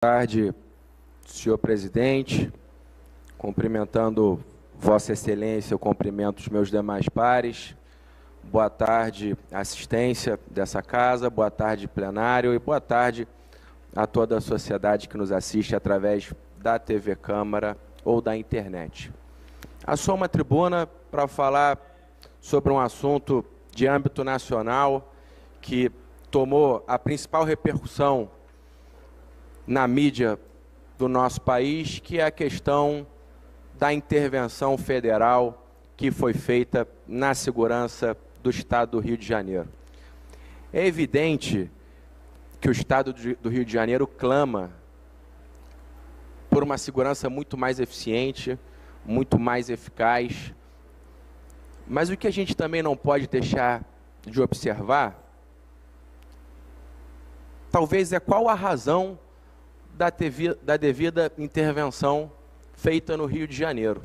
Boa tarde, senhor presidente. Cumprimentando Vossa Excelência, eu cumprimento os meus demais pares. Boa tarde, assistência dessa casa, boa tarde, plenário, e boa tarde a toda a sociedade que nos assiste através da TV Câmara ou da internet. Assumo uma tribuna para falar sobre um assunto de âmbito nacional que tomou a principal repercussão na mídia do nosso país, que é a questão da intervenção federal que foi feita na segurança do Estado do Rio de Janeiro. É evidente que o Estado do Rio de Janeiro clama por uma segurança muito mais eficiente, muito mais eficaz, mas o que a gente também não pode deixar de observar, talvez, é qual a razão da devida intervenção feita no Rio de Janeiro.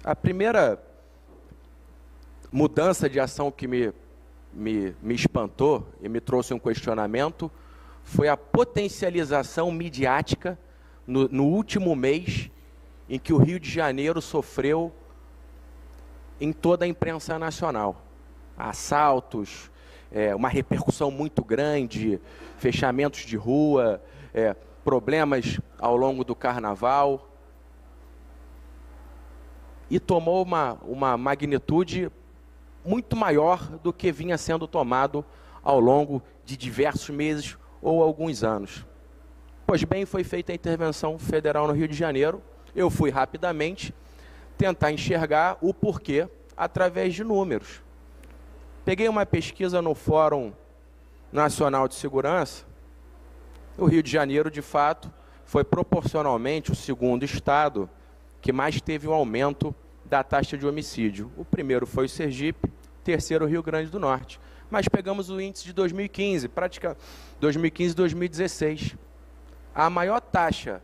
A primeira mudança de ação que me espantou e me trouxe um questionamento foi a potencialização midiática no último mês em que o Rio de Janeiro sofreu em toda a imprensa nacional. Assaltos, uma repercussão muito grande, fechamentos de rua, problemas ao longo do carnaval, e tomou uma magnitude muito maior do que vinha sendo tomado ao longo de diversos meses ou alguns anos. Pois bem, foi feita a intervenção federal no Rio de Janeiro. Eu fui rapidamente tentar enxergar o porquê através de números. Peguei uma pesquisa no Fórum Nacional de Segurança. O Rio de Janeiro, de fato, foi proporcionalmente o segundo estado que mais teve um aumento da taxa de homicídio. O primeiro foi o Sergipe, o terceiro o Rio Grande do Norte. Mas pegamos o índice de 2015, 2016. A maior taxa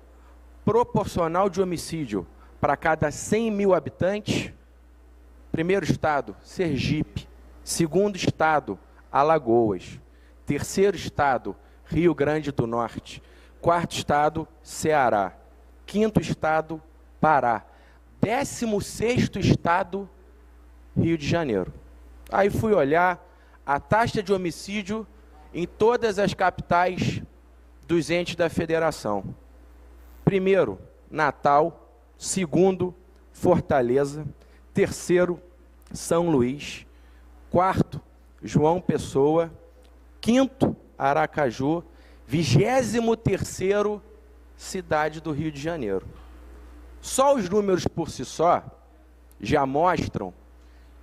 proporcional de homicídio para cada 100 mil habitantes, primeiro estado, Sergipe. Segundo estado, Alagoas. Terceiro estado, Rio Grande do Norte. Quarto estado, Ceará. Quinto estado, Pará. 16º estado, Rio de Janeiro. Aí fui olhar a taxa de homicídio em todas as capitais dos entes da federação. Primeiro, Natal. Segundo, Fortaleza. Terceiro, São Luís. Quarto, João Pessoa. Quinto, Aracaju. 23º, cidade do Rio de Janeiro. Só os números por si só já mostram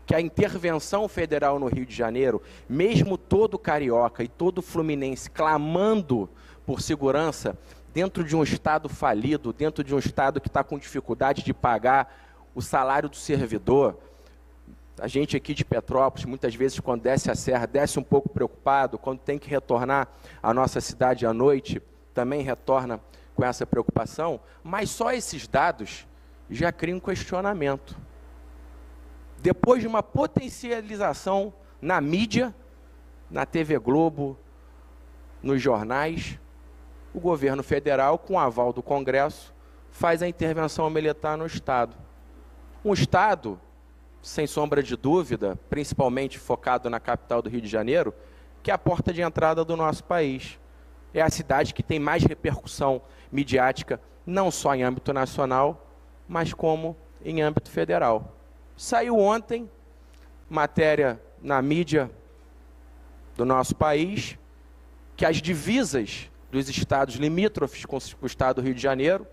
que a intervenção federal no Rio de Janeiro, mesmo todo carioca e todo fluminense clamando por segurança dentro de um estado falido, dentro de um estado que está com dificuldade de pagar o salário do servidor. A gente aqui de Petrópolis, muitas vezes, quando desce a serra, desce um pouco preocupado, quando tem que retornar à nossa cidade à noite, também retorna com essa preocupação, mas só esses dados já criam um questionamento. Depois de uma potencialização na mídia, na TV Globo, nos jornais, o governo federal, com o aval do Congresso, faz a intervenção militar no Estado. Um Estado, sem sombra de dúvida, principalmente focado na capital do Rio de Janeiro, que é a porta de entrada do nosso país. É a cidade que tem mais repercussão midiática, não só em âmbito nacional, mas como em âmbito federal. Saiu ontem matéria na mídia do nosso país que as divisas dos estados limítrofes com o estado do Rio de Janeiro,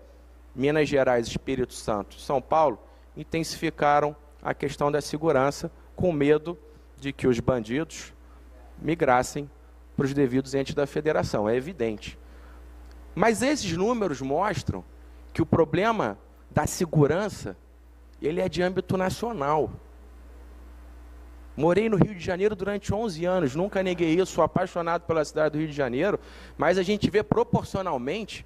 Minas Gerais, Espírito Santo, São Paulo, intensificaram a questão da segurança, com medo de que os bandidos migrassem para os devidos entes da federação, é evidente. Mas esses números mostram que o problema da segurança, ele é de âmbito nacional. Morei no Rio de Janeiro durante 11 anos, nunca neguei isso, sou apaixonado pela cidade do Rio de Janeiro, mas a gente vê proporcionalmente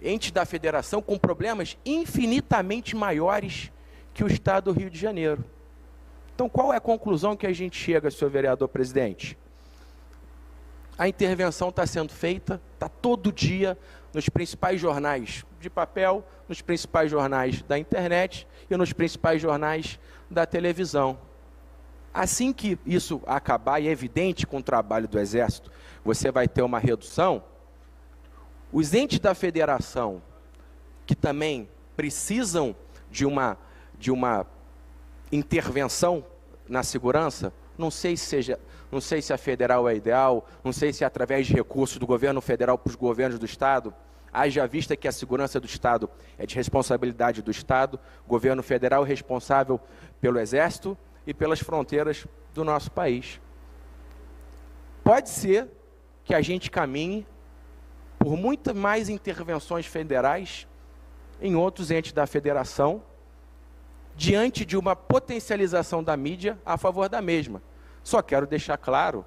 entes da federação com problemas infinitamente maiores que o estado do Rio de Janeiro. Então, qual é a conclusão que a gente chega, senhor vereador presidente? A intervenção está sendo feita, está todo dia, nos principais jornais de papel, nos principais jornais da internet e nos principais jornais da televisão. Assim que isso acabar, e é evidente com o trabalho do Exército, você vai ter uma redução, os entes da federação, que também precisam de uma intervenção na segurança, não sei se a federal é ideal, não sei se é através de recursos do governo federal para os governos do Estado, haja vista que a segurança do Estado é de responsabilidade do Estado, o governo federal é responsável pelo Exército e pelas fronteiras do nosso país. Pode ser que a gente caminhe por muitas mais intervenções federais em outros entes da federação, diante de uma potencialização da mídia a favor da mesma. Só quero deixar claro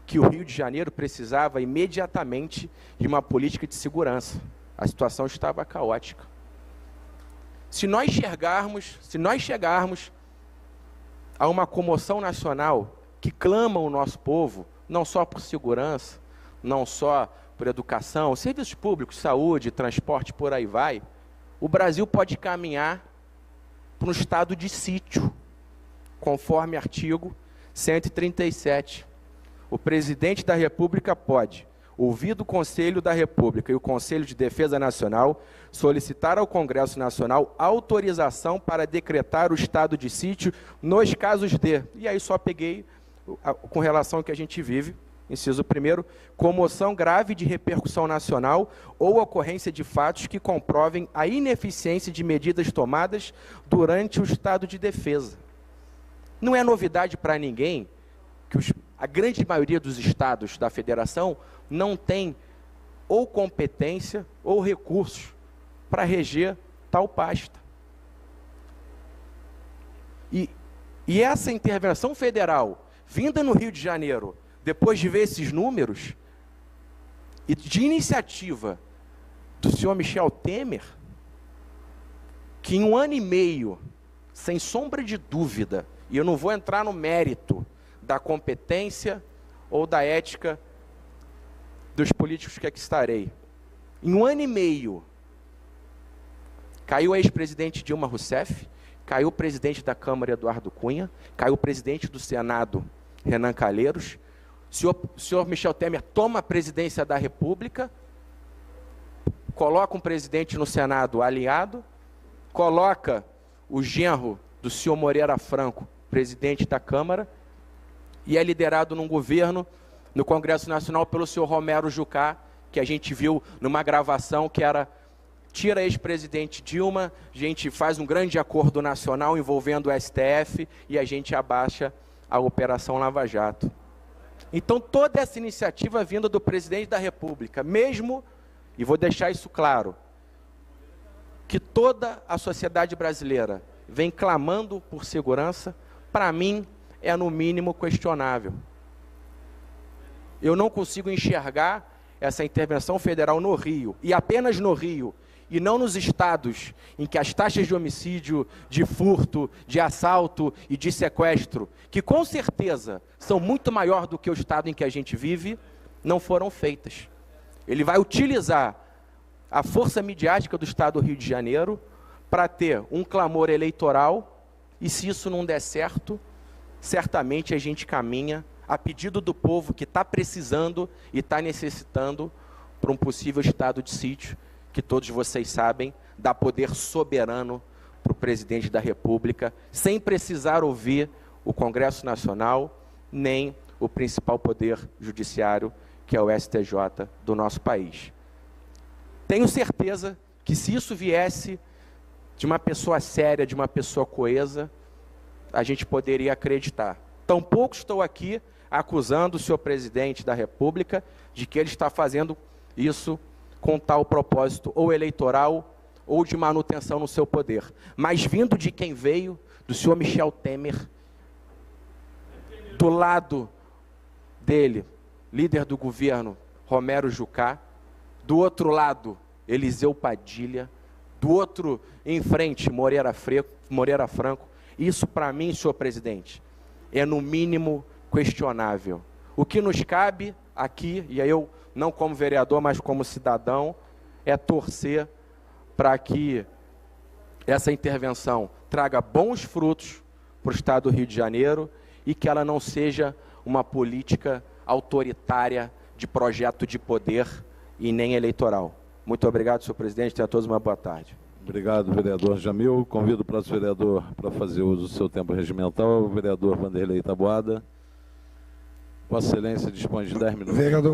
que o Rio de Janeiro precisava imediatamente de uma política de segurança. A situação estava caótica. Se nós chegarmos a uma comoção nacional que clama o nosso povo, não só por segurança, não só por educação, serviços públicos, saúde, transporte, por aí vai, o Brasil pode caminhar para um estado de sítio, conforme artigo 137. O presidente da República pode, ouvido o Conselho da República e o Conselho de Defesa Nacional, solicitar ao Congresso Nacional autorização para decretar o estado de sítio nos casos de... E aí só peguei com relação ao que a gente vive, inciso 1º, comoção grave de repercussão nacional ou ocorrência de fatos que comprovem a ineficiência de medidas tomadas durante o estado de defesa. Não é novidade para ninguém que a grande maioria dos estados da federação não tem ou competência ou recursos para reger tal pasta. E essa intervenção federal, vinda no Rio de Janeiro, depois de ver esses números, e de iniciativa do senhor Michel Temer, que em 1 ano e meio, sem sombra de dúvida, e eu não vou entrar no mérito da competência ou da ética dos políticos que aqui estarei, em 1 ano e meio, caiu a ex-presidente Dilma Rousseff, caiu o presidente da Câmara, Eduardo Cunha, caiu o presidente do Senado, Renan Calheiros. O senhor Michel Temer toma a presidência da República, coloca um presidente no Senado aliado, coloca o genro do senhor Moreira Franco, presidente da Câmara, e é liderado num governo, no Congresso Nacional, pelo senhor Romero Jucá, que a gente viu numa gravação que era: tira a ex-presidente Dilma, a gente faz um grande acordo nacional envolvendo o STF e a gente abaixa a Operação Lava Jato. Então, toda essa iniciativa vinda do presidente da República, mesmo, e vou deixar isso claro, que toda a sociedade brasileira vem clamando por segurança, para mim, é no mínimo questionável. Eu não consigo enxergar essa intervenção federal no Rio, e apenas no Rio, e não nos estados em que as taxas de homicídio, de furto, de assalto e de sequestro, que com certeza são muito maior do que o estado em que a gente vive, não foram feitas. Ele vai utilizar a força midiática do estado do Rio de Janeiro para ter um clamor eleitoral, e se isso não der certo, certamente a gente caminha a pedido do povo que está precisando e está necessitando para um possível estado de sítio, que todos vocês sabem, dá poder soberano para o presidente da República, sem precisar ouvir o Congresso Nacional, nem o principal poder judiciário, que é o STJ do nosso país. Tenho certeza que se isso viesse de uma pessoa séria, de uma pessoa coesa, a gente poderia acreditar. Tampouco estou aqui acusando o senhor presidente da República de que ele está fazendo isso com tal propósito ou eleitoral ou de manutenção no seu poder. Mas vindo de quem veio, do senhor Michel Temer, do lado dele, líder do governo, Romero Jucá, do outro lado, Eliseu Padilha, do outro em frente, Moreira Franco, isso para mim, senhor presidente, é no mínimo questionável. O que nos cabe aqui, e aí eu não como vereador, mas como cidadão, é torcer para que essa intervenção traga bons frutos para o Estado do Rio de Janeiro e que ela não seja uma política autoritária de projeto de poder e nem eleitoral. Muito obrigado, senhor presidente. Tenha a todos uma boa tarde. Obrigado, vereador Jamil. Convido o próximo vereador para fazer uso do seu tempo regimental, o vereador Vanderlei Taboada. Vossa Excelência dispõe de 10 minutos. Vereador